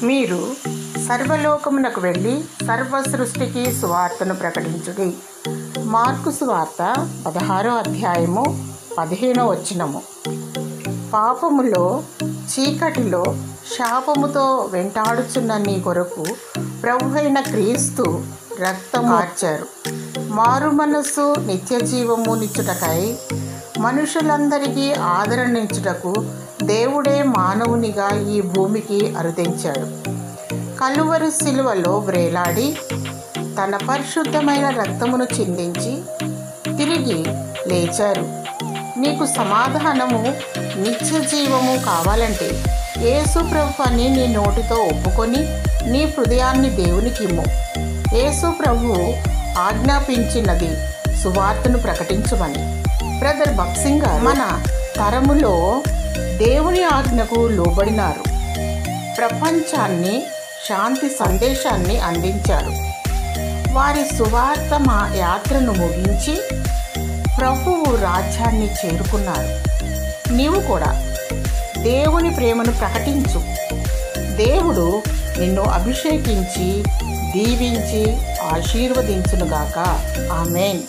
మీరు సర్వలోకమునకు వెళ్ళి సర్వ సృష్టికి సువార్తను ప్రకటించుడి. మార్కు సువార్త 16వ అధ్యాయము 15వ వచనము. పాపములో చీకటిలో శాపముతో వెంటాడుచున్న నీ కొరకు ప్రభువైన క్రీస్తు రక్తం మార్చారు. మారు మనస్సు నిత్య జీవము నిచ్చుటకై మనుషులందరికీ ఆదరణించుటకు దేవుడే మానవునిగా ఈ భూమికి అరుదించాడు. కలువరి శిలువలో వ్రేలాడి తన పరిశుద్ధమైన రక్తమును చిందించి తిరిగి లేచారు. నీకు సమాధానము నిత్య జీవము కావాలంటే యేసు ప్రభువుని నీ నోటితో ఒప్పుకొని నీ హృదయాన్ని దేవునికి ఇమ్ము. యేసు ప్రభువు ఆజ్ఞాపించినది సువార్తను ప్రకటించమని. బ్రదర్ బక్సింగ్ గారు మన తరములో దేవుని ఆజ్ఞకు లోబడినారు. ప్రపంచాన్ని శాంతి సందేశాన్ని అందించారు. వారి సువార్త యాత్రను ముగించి ప్రభువు రాజ్యాన్ని చేరుకున్నారు. నీవు కూడా దేవుని ప్రేమను ప్రకటించు. దేవుడు నిన్ను అభిషేకించి దీవించి ఆశీర్వదించునుగాక. ఆమేన్.